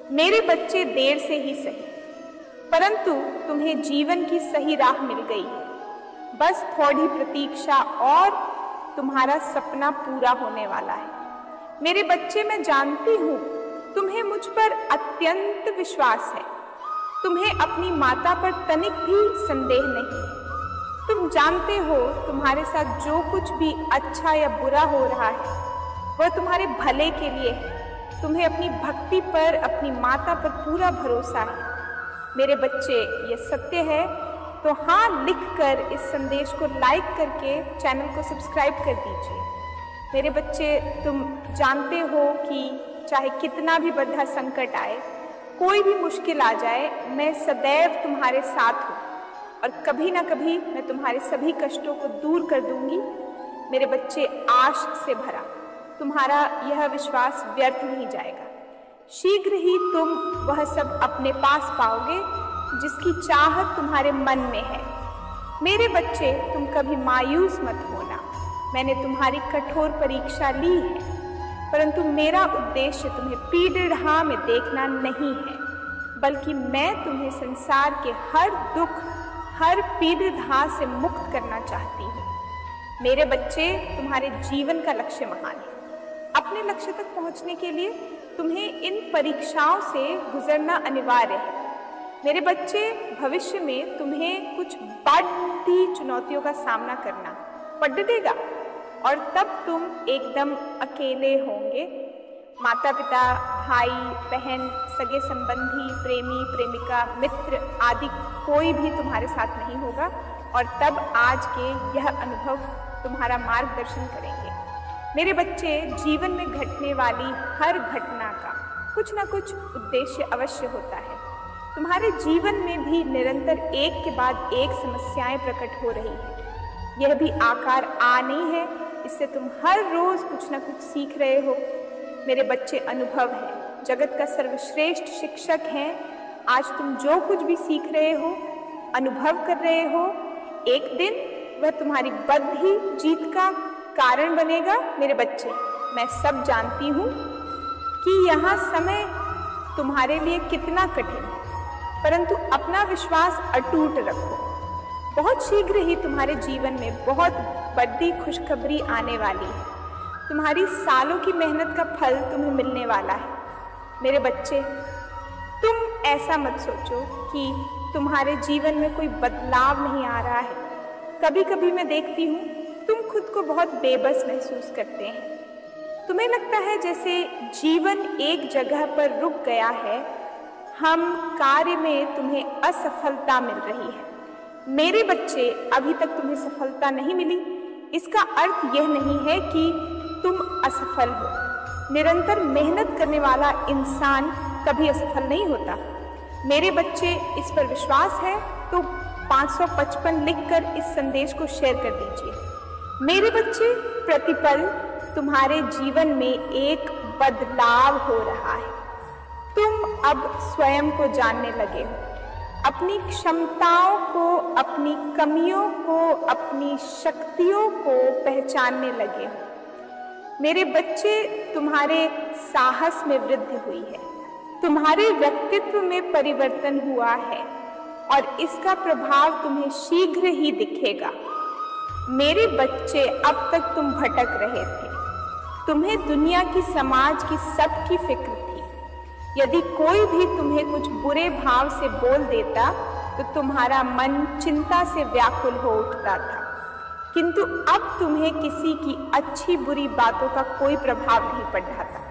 मेरे बच्चे देर से ही सही, परंतु तुम्हें जीवन की सही राह मिल गई है। बस थोड़ी प्रतीक्षा और तुम्हारा सपना पूरा होने वाला है। मेरे बच्चे, मैं जानती हूँ तुम्हें मुझ पर अत्यंत विश्वास है। तुम्हें अपनी माता पर तनिक भी संदेह नहीं है। तुम जानते हो तुम्हारे साथ जो कुछ भी अच्छा या बुरा हो रहा है वह तुम्हारे भले के लिए है। तुम्हें अपनी भक्ति पर, अपनी माता पर पूरा भरोसा है। मेरे बच्चे, ये सत्य है तो हाँ लिखकर इस संदेश को लाइक करके चैनल को सब्सक्राइब कर दीजिए। मेरे बच्चे, तुम जानते हो कि चाहे कितना भी बड़ा संकट आए, कोई भी मुश्किल आ जाए, मैं सदैव तुम्हारे साथ हूँ और कभी ना कभी मैं तुम्हारे सभी कष्टों को दूर कर दूंगी। मेरे बच्चे, आश से भरा तुम्हारा यह विश्वास व्यर्थ नहीं जाएगा। शीघ्र ही तुम वह सब अपने पास पाओगे जिसकी चाहत तुम्हारे मन में है। मेरे बच्चे, तुम कभी मायूस मत होना। मैंने तुम्हारी कठोर परीक्षा ली है, परंतु मेरा उद्देश्य तुम्हें पीड़ित में देखना नहीं है, बल्कि मैं तुम्हें संसार के हर दुख, हर पीड़ित से मुक्त करना चाहती हूँ। मेरे बच्चे, तुम्हारे जीवन का लक्ष्य महान है। अपने लक्ष्य तक पहुँचने के लिए तुम्हें इन परीक्षाओं से गुजरना अनिवार्य है। मेरे बच्चे, भविष्य में तुम्हें कुछ बड़ी चुनौतियों का सामना करना पड़ेगा और तब तुम एकदम अकेले होंगे। माता पिता, भाई बहन, सगे संबंधी, प्रेमी प्रेमिका, मित्र आदि कोई भी तुम्हारे साथ नहीं होगा और तब आज के यह अनुभव तुम्हारा मार्गदर्शन करेंगे। मेरे बच्चे, जीवन में घटने वाली हर घटना का कुछ न कुछ उद्देश्य अवश्य होता है। तुम्हारे जीवन में भी निरंतर एक के बाद एक समस्याएं प्रकट हो रही हैं। यह भी आकार आ नहीं है, इससे तुम हर रोज कुछ न कुछ सीख रहे हो। मेरे बच्चे, अनुभव है जगत का सर्वश्रेष्ठ शिक्षक है। आज तुम जो कुछ भी सीख रहे हो, अनुभव कर रहे हो, एक दिन वह तुम्हारी बद्ध जीत का कारण बनेगा। मेरे बच्चे, मैं सब जानती हूँ कि यहाँ समय तुम्हारे लिए कितना कठिन है, परंतु अपना विश्वास अटूट रखो। बहुत शीघ्र ही तुम्हारे जीवन में बहुत बड़ी खुशखबरी आने वाली है। तुम्हारी सालों की मेहनत का फल तुम्हें मिलने वाला है। मेरे बच्चे, तुम ऐसा मत सोचो कि तुम्हारे जीवन में कोई बदलाव नहीं आ रहा है। कभी कभी मैं देखती हूँ तुम खुद को बहुत बेबस महसूस करते हैं। तुम्हें लगता है जैसे जीवन एक जगह पर रुक गया है। हम कार्य में तुम्हें असफलता मिल रही है। मेरे बच्चे, अभी तक तुम्हें सफलता नहीं मिली, इसका अर्थ यह नहीं है कि तुम असफल हो। निरंतर मेहनत करने वाला इंसान कभी असफल नहीं होता। मेरे बच्चे, इस पर विश्वास है तो 555 लिखकर इस संदेश को शेयर कर दीजिए। मेरे बच्चे, प्रतिपल तुम्हारे जीवन में एक बदलाव हो रहा है। तुम अब स्वयं को जानने लगे हो, अपनी क्षमताओं को, अपनी कमियों को, अपनी शक्तियों को पहचानने लगे हो। मेरे बच्चे, तुम्हारे साहस में वृद्धि हुई है, तुम्हारे व्यक्तित्व में परिवर्तन हुआ है और इसका प्रभाव तुम्हें शीघ्र ही दिखेगा। मेरे बच्चे, अब तक तुम भटक रहे थे। तुम्हें दुनिया की, समाज की सबकी फिक्र थी। यदि कोई भी तुम्हें कुछ बुरे भाव से बोल देता तो तुम्हारा मन चिंता से व्याकुल हो उठता था, किंतु अब तुम्हें किसी की अच्छी बुरी बातों का कोई प्रभाव नहीं पड़ रहा था।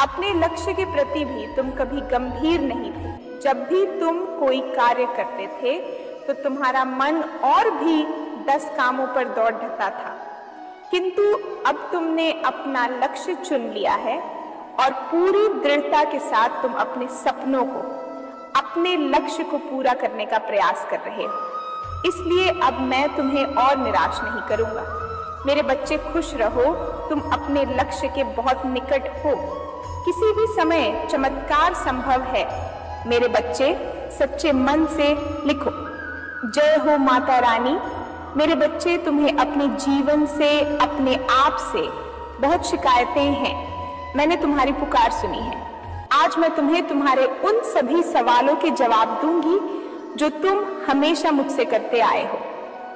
अपने लक्ष्य के प्रति भी तुम कभी गंभीर नहीं थे। जब भी तुम कोई कार्य करते थे तो तुम्हारा मन और भी 10 कामों पर दौड़ ढता था, किंतु अब तुमने अपना लक्ष्य चुन लिया है और पूरी दृढ़ता के साथ तुम अपने सपनों को, अपने लक्ष्य को पूरा करने का प्रयास कर रहे हो। इसलिए अब मैं तुम्हें और निराश नहीं करूंगा। मेरे बच्चे, खुश रहो, तुम अपने लक्ष्य के बहुत निकट हो। किसी भी समय चमत्कार संभव है। मेरे बच्चे, सच्चे मन से लिखो, जय हो माता रानी। मेरे बच्चे, तुम्हें अपने जीवन से, अपने आप से बहुत शिकायतें हैं। मैंने तुम्हारी पुकार सुनी है। आज मैं तुम्हें तुम्हारे उन सभी सवालों के जवाब दूंगी जो तुम हमेशा मुझसे करते आए हो।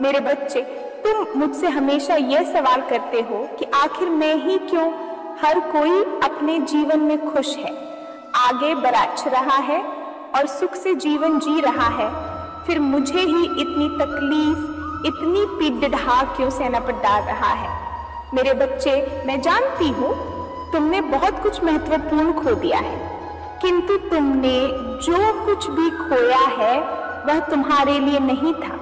मेरे बच्चे, तुम मुझसे हमेशा यह सवाल करते हो कि आखिर मैं ही क्यों? हर कोई अपने जीवन में खुश है, आगे बढ़ रहा है और सुख से जीवन जी रहा है, फिर मुझे ही इतनी तकलीफ, इतनी पीड़ा क्यों सहना पड़ रहा है? मेरे बच्चे, मैं जानती हूँ तुमने बहुत कुछ महत्वपूर्ण खो दिया है, किंतु तुमने जो कुछ भी खोया है वह तुम्हारे लिए नहीं था।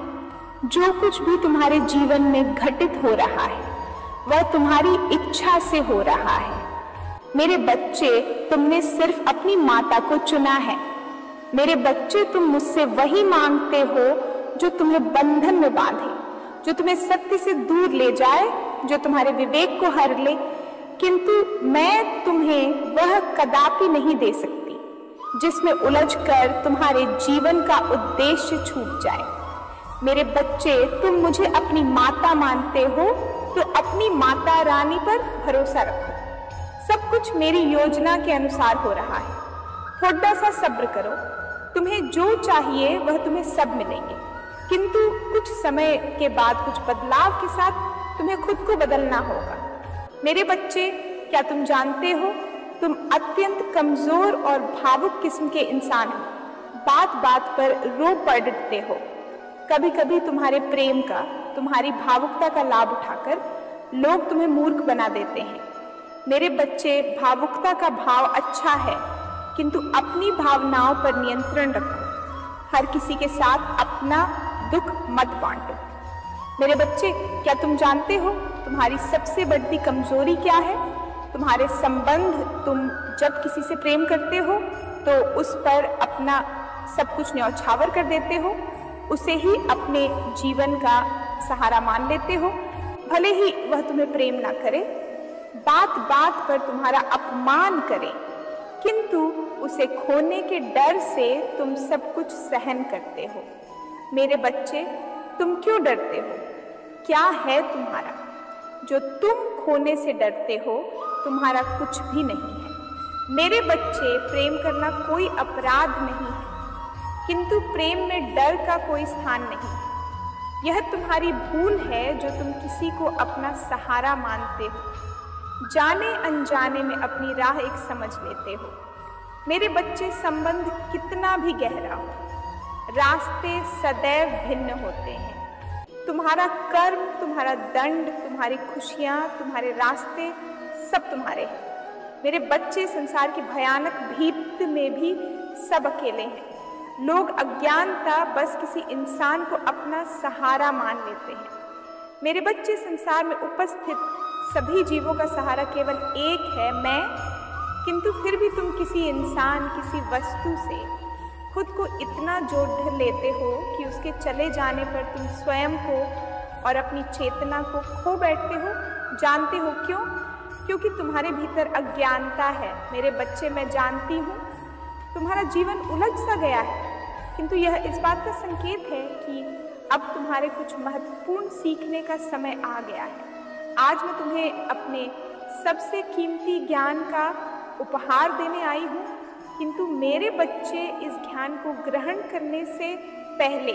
जो कुछ भी तुम्हारे जीवन में घटित हो रहा है वह तुम्हारी इच्छा से हो रहा है। मेरे बच्चे, तुमने सिर्फ अपनी माता को चुना है। मेरे बच्चे, तुम मुझसे वही मांगते हो जो तुम्हें बंधन में बांधे, जो तुम्हें सत्य से दूर ले जाए, जो तुम्हारे विवेक को हर ले, किंतु मैं तुम्हें वह कदापि नहीं दे सकती जिसमें उलझकर तुम्हारे जीवन का उद्देश्य छूट जाए। मेरे बच्चे, तुम मुझे अपनी माता मानते हो तो अपनी माता रानी पर भरोसा रखो। सब कुछ मेरी योजना के अनुसार हो रहा है। थोड़ा सा सब्र करो, तुम्हें जो चाहिए वह तुम्हें सब मिलेंगे, किंतु कुछ समय के बाद कुछ बदलाव के साथ तुम्हें खुद को बदलना होगा। मेरे बच्चे, क्या तुम जानते हो तुम अत्यंत कमजोर और भावुक किस्म के इंसान हो। बात बात पर रो पड़ते हो। कभी कभी तुम्हारे प्रेम का, तुम्हारी भावुकता का लाभ उठाकर लोग तुम्हें मूर्ख बना देते हैं। मेरे बच्चे, भावुकता का भाव अच्छा है, किंतु अपनी भावनाओं पर नियंत्रण रखो। हर किसी के साथ अपना दुख मत बांटो। मेरे बच्चे, क्या तुम जानते हो तुम्हारी सबसे बड़ी कमजोरी क्या है? तुम्हारे संबंध। तुम जब किसी से प्रेम करते हो तो उस पर अपना सब कुछ न्यौछावर कर देते हो, उसे ही अपने जीवन का सहारा मान लेते हो, भले ही वह तुम्हें प्रेम ना करे, बात बात पर तुम्हारा अपमान करे, किंतु उसे खोने के डर से तुम सब कुछ सहन करते हो। मेरे बच्चे, तुम क्यों डरते हो? क्या है तुम्हारा जो तुम खोने से डरते हो? तुम्हारा कुछ भी नहीं है। मेरे बच्चे, प्रेम करना कोई अपराध नहीं है, किंतु प्रेम में डर का कोई स्थान नहीं है। यह तुम्हारी भूल है जो तुम किसी को अपना सहारा मानते हो, जाने अनजाने में अपनी राह एक समझ लेते हो। मेरे बच्चे, संबंध कितना भी गहरा हो, रास्ते सदैव भिन्न होते हैं। तुम्हारा कर्म, तुम्हारा दंड, तुम्हारी खुशियां, तुम्हारे रास्ते सब तुम्हारे हैं। मेरे बच्चे, संसार की भयानक भीत में भी सब अकेले हैं। लोग अज्ञानता बस किसी इंसान को अपना सहारा मान लेते हैं। मेरे बच्चे, संसार में उपस्थित सभी जीवों का सहारा केवल एक है, मैं, किंतु फिर भी तुम किसी इंसान, किसी वस्तु से खुद को इतना जोड़ लेते हो कि उसके चले जाने पर तुम स्वयं को और अपनी चेतना को खो बैठते हो। जानते हो क्यों? क्योंकि तुम्हारे भीतर अज्ञानता है। मेरे बच्चे, मैं जानती हूँ तुम्हारा जीवन उलझ सा गया है, किंतु यह इस बात का संकेत है कि अब तुम्हारे कुछ महत्वपूर्ण सीखने का समय आ गया है। आज मैं तुम्हें अपने सबसे कीमती ज्ञान का उपहार देने आई हूँ, किंतु मेरे बच्चे, इस ज्ञान को ग्रहण करने से पहले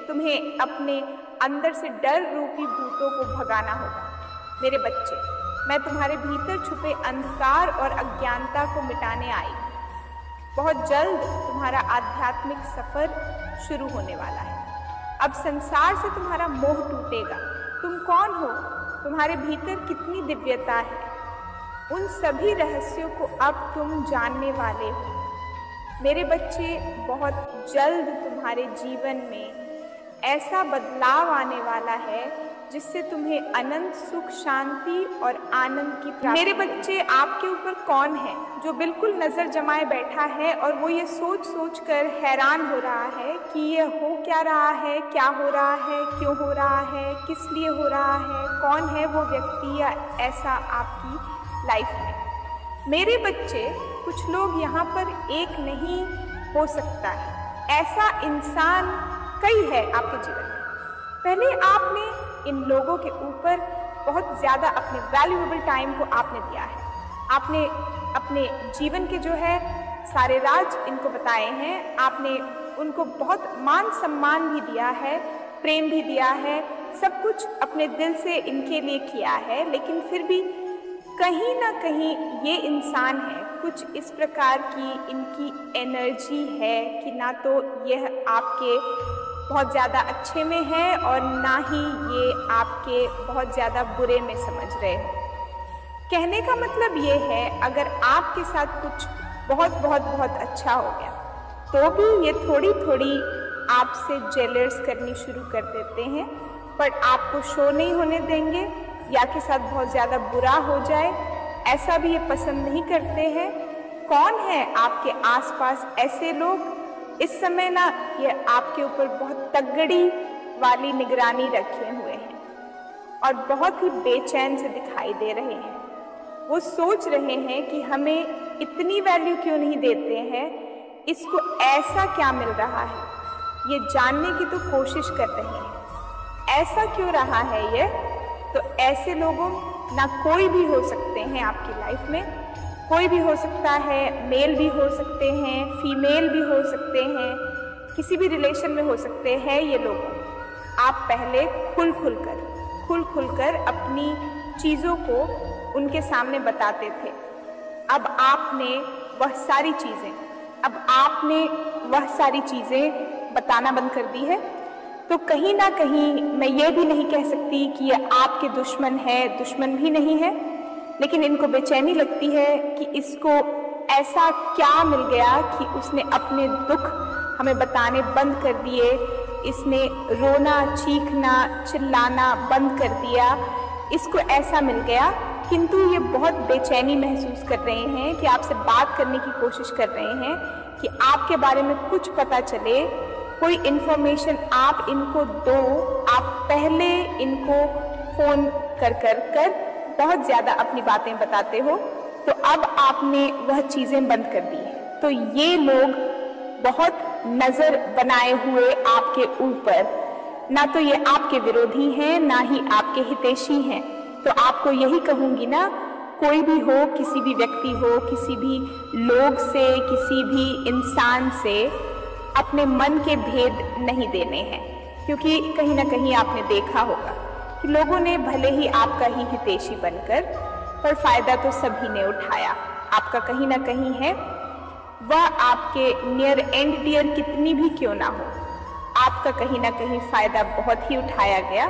तुम्हें अपने अंदर से डर रूपी भूतों को भगाना होगा। मेरे बच्चे, मैं तुम्हारे भीतर छुपे अंधकार और अज्ञानता को मिटाने आई हूँ। बहुत जल्द तुम्हारा आध्यात्मिक सफर शुरू होने वाला है। अब संसार से तुम्हारा मोह टूटेगा। तुम कौन हो? तुम्हारे भीतर कितनी दिव्यता है? उन सभी रहस्यों को अब तुम जानने वाले हो। मेरे बच्चे, बहुत जल्द तुम्हारे जीवन में ऐसा बदलाव आने वाला है जिससे तुम्हें अनंत सुख, शांति और आनंद की प्राप्ति। मेरे बच्चे, आपके ऊपर कौन है जो बिल्कुल नजर जमाए बैठा है और वो ये सोच सोच कर हैरान हो रहा है कि ये हो क्या रहा है, क्या हो रहा है, क्यों हो रहा है, किस लिए हो रहा है, कौन है वो व्यक्ति या ऐसा आपकी लाइफ में। मेरे बच्चे, कुछ लोग यहाँ पर एक नहीं हो सकता है, ऐसा इंसान कई है आपके जीवन में। पहले आपने इन लोगों के ऊपर बहुत ज़्यादा अपने वैल्यूएबल टाइम को आपने दिया है। आपने अपने जीवन के जो है सारे राज इनको बताए हैं, आपने उनको बहुत मान सम्मान भी दिया है, प्रेम भी दिया है, सब कुछ अपने दिल से इनके लिए किया है, लेकिन फिर भी कहीं ना कहीं ये इंसान है, कुछ इस प्रकार की इनकी एनर्जी है कि ना तो यह आपके बहुत ज़्यादा अच्छे में है और ना ही ये आपके बहुत ज़्यादा बुरे में समझ रहे हो। कहने का मतलब ये है, अगर आपके साथ कुछ बहुत बहुत बहुत अच्छा हो गया तो भी ये थोड़ी थोड़ी आपसे जेलस करनी शुरू कर देते हैं, पर आपको शो नहीं होने देंगे या के साथ बहुत ज़्यादा बुरा हो जाए ऐसा भी ये पसंद नहीं करते हैं। कौन है आपके आसपास ऐसे लोग? इस समय ना ये आपके ऊपर बहुत तगड़ी वाली निगरानी रखे हुए हैं और बहुत ही बेचैन से दिखाई दे रहे हैं। वो सोच रहे हैं कि हमें इतनी वैल्यू क्यों नहीं देते हैं, इसको ऐसा क्या मिल रहा है, ये जानने की तो कोशिश कर रहे हैं, ऐसा क्यों रहा है ये। तो ऐसे लोगों ना कोई भी हो सकते हैं आपकी लाइफ में, कोई भी हो सकता है, मेल भी हो सकते हैं, फीमेल भी हो सकते हैं, किसी भी रिलेशन में हो सकते हैं ये लोग। आप पहले खुल खुल कर अपनी चीज़ों को उनके सामने बताते थे। अब आपने वह सारी चीज़ें बताना बंद कर दी है। तो कहीं ना कहीं मैं ये भी नहीं कह सकती कि ये आपके दुश्मन है, दुश्मन भी नहीं है, लेकिन इनको बेचैनी लगती है कि इसको ऐसा क्या मिल गया कि उसने अपने दुख हमें बताने बंद कर दिए, इसने रोना, चीखना, चिल्लाना बंद कर दिया, इसको ऐसा मिल गया। किंतु ये बहुत बेचैनी महसूस कर रहे हैं कि आपसे बात करने की कोशिश कर रहे हैं कि आपके बारे में कुछ पता चले, कोई इन्फॉर्मेशन आप इनको दो। आप पहले इनको फ़ोन कर बहुत ज़्यादा अपनी बातें बताते हो, तो अब आपने वह चीज़ें बंद कर दी है। तो ये लोग बहुत नज़र बनाए हुए आपके ऊपर, ना तो ये आपके विरोधी हैं ना ही आपके हितैषी हैं। तो आपको यही कहूँगी ना, कोई भी हो, किसी भी व्यक्ति हो, किसी भी लोग से, किसी भी इंसान से अपने मन के भेद नहीं देने हैं, क्योंकि कहीं ना कहीं आपने देखा होगा कि लोगों ने भले ही आपका ही हितैषी बनकर, पर फायदा तो सभी ने उठाया। आपका कहीं ना कहीं है, वह आपके नियर एंड डियर कितनी भी क्यों ना हो, आपका कहीं ना कहीं फायदा बहुत ही उठाया गया।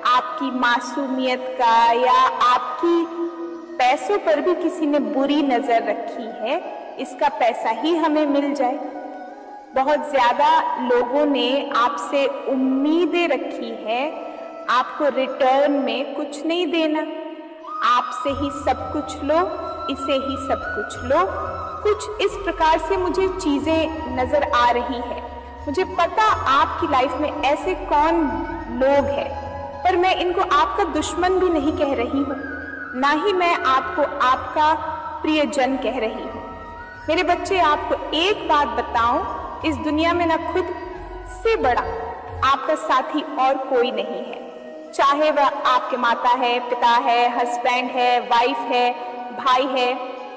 आपकी मासूमियत का या आपकी पैसों पर भी किसी ने बुरी नजर रखी है, इसका पैसा ही हमें मिल जाए। बहुत ज्यादा लोगों ने आपसे उम्मीदें रखी है, आपको रिटर्न में कुछ नहीं देना, आपसे ही सब कुछ लो, इसे ही सब कुछ लो। कुछ इस प्रकार से मुझे चीजें नजर आ रही है। मुझे पता आपकी लाइफ में ऐसे कौन लोग हैं, पर मैं इनको आपका दुश्मन भी नहीं कह रही हूँ, ना ही मैं आपको आपका प्रियजन कह रही हूँ। मेरे बच्चे, आपको एक बात बताऊं, इस दुनिया में ना खुद से बड़ा आपका साथी और कोई नहीं है। चाहे वह आपके माता है, पिता है, हस्बैंड है, वाइफ है, भाई है,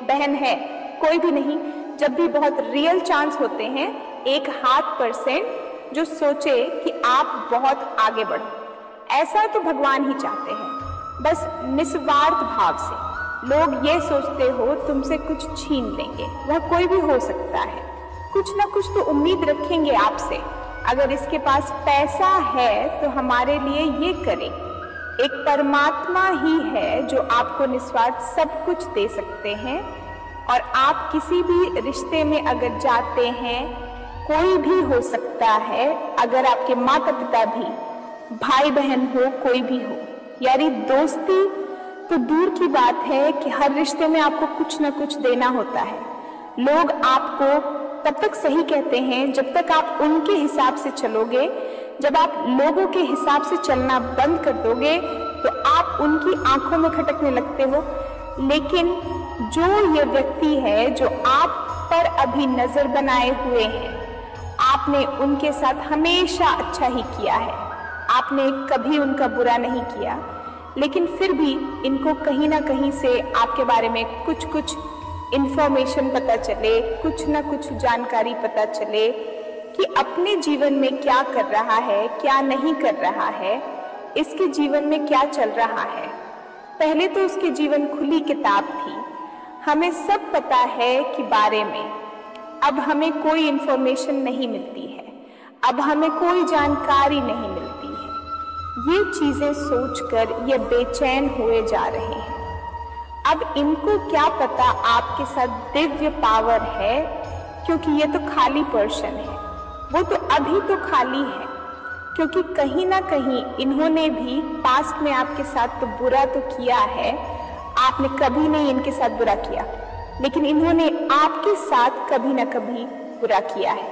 बहन है, कोई भी नहीं। जब भी बहुत रियल चांस होते हैं, 1% जो सोचे कि आप बहुत आगे बढ़ो, ऐसा तो भगवान ही चाहते हैं। बस निस्वार्थ भाव से लोग ये सोचते हो तुमसे कुछ छीन लेंगे, वह कोई भी हो सकता है, कुछ ना कुछ तो उम्मीद रखेंगे आपसे। अगर इसके पास पैसा है तो हमारे लिए ये करे। एक परमात्मा ही है जो आपको निस्वार्थ सब कुछ दे सकते हैं। और आप किसी भी रिश्ते में अगर जाते हैं, कोई भी हो सकता है, अगर आपके माता पिता भी, भाई बहन हो, कोई भी हो, यारी दोस्ती तो दूर की बात है कि हर रिश्ते में आपको कुछ ना कुछ देना होता है। लोग आपको तब तक सही कहते हैं जब तक आप उनके हिसाब से चलोगे। जब आप लोगों के हिसाब से चलना बंद कर दोगे तो आप उनकी आंखों में खटकने लगते हो। लेकिन जो ये व्यक्ति है जो आप पर अभी नजर बनाए हुए हैं, आपने उनके साथ हमेशा अच्छा ही किया है, आपने कभी उनका बुरा नहीं किया, लेकिन फिर भी इनको कहीं ना कहीं से आपके बारे में कुछ कुछ इंफॉर्मेशन पता चले, कुछ ना कुछ जानकारी पता चले कि अपने जीवन में क्या कर रहा है, क्या नहीं कर रहा है, इसके जीवन में क्या चल रहा है। पहले तो उसके जीवन खुली किताब थी, हमें सब पता है कि बारे में। अब हमें कोई इंफॉर्मेशन नहीं मिलती है, अब हमें कोई जानकारी नहीं मिलती है। ये चीजें सोचकर ये बेचैन हुए जा रहे हैं। अब इनको क्या पता आपके साथ दिव्य पावर है, क्योंकि ये तो खाली पर्सन है। वो तो अभी तो खाली है, क्योंकि कहीं ना कहीं इन्होंने भी पास्ट में आपके साथ तो बुरा तो किया है। आपने कभी नहीं इनके साथ बुरा किया, लेकिन इन्होंने आपके साथ कभी ना कभी बुरा किया है।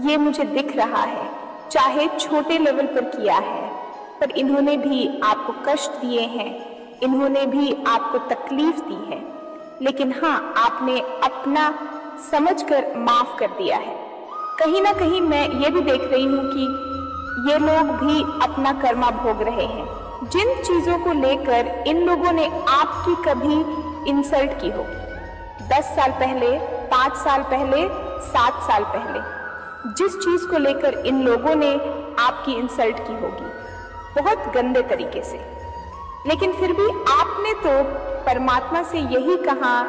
ये मुझे दिख रहा है, चाहे छोटे लेवल पर किया है, पर इन्होंने भी आपको कष्ट दिए हैं, इन्होंने भी आपको तकलीफ दी है। लेकिन हाँ, आपने अपना समझकर माफ कर दिया है। कहीं ना कहीं मैं ये भी देख रही हूँ कि ये लोग भी अपना कर्मा भोग रहे हैं। जिन चीजों को लेकर इन लोगों ने आपकी कभी इंसल्ट की होगी, 10 साल पहले, 5 साल पहले, 7 साल पहले, जिस चीज को लेकर इन लोगों ने आपकी इंसल्ट की होगी, बहुत गंदे तरीके से, लेकिन फिर भी आपने तो परमात्मा से यही कहा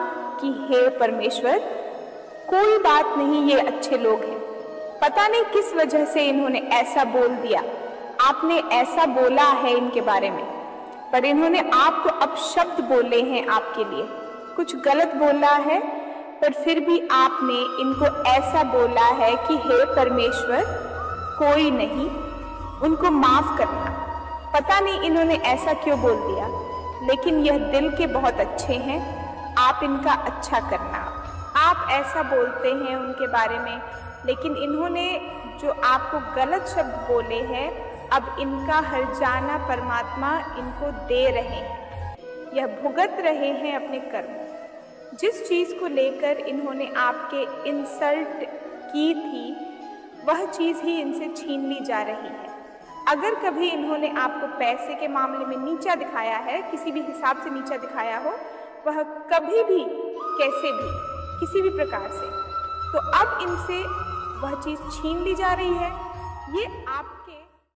कि हे परमेश्वर, कोई बात नहीं, ये अच्छे लोग हैं। पता नहीं किस वजह से इन्होंने ऐसा बोल दिया, आपने ऐसा बोला है इनके बारे में, पर इन्होंने आपको अपशब्द बोले हैं आपके लिए, कुछ गलत बोला है, पर फिर भी आपने इनको ऐसा बोला है कि हे परमेश्वर, कोई नहीं, उनको माफ करना। पता नहीं इन्होंने ऐसा क्यों बोल दिया, लेकिन यह दिल के बहुत अच्छे हैं, आप इनका अच्छा करना। आप ऐसा बोलते हैं उनके बारे में, लेकिन इन्होंने जो आपको गलत शब्द बोले हैं, अब इनका हर्जाना परमात्मा इनको दे रहे हैं। यह भुगत रहे हैं अपने कर्म। जिस चीज को लेकर इन्होंने आपके इंसल्ट की थी, वह चीज ही इनसे छीन ली जा रही है। अगर कभी इन्होंने आपको पैसे के मामले में नीचा दिखाया है, किसी भी हिसाब से नीचा दिखाया हो, वह कभी भी, कैसे भी, किसी भी प्रकार से, तो अब इनसे वह चीज छीन ली जा रही है। ये आप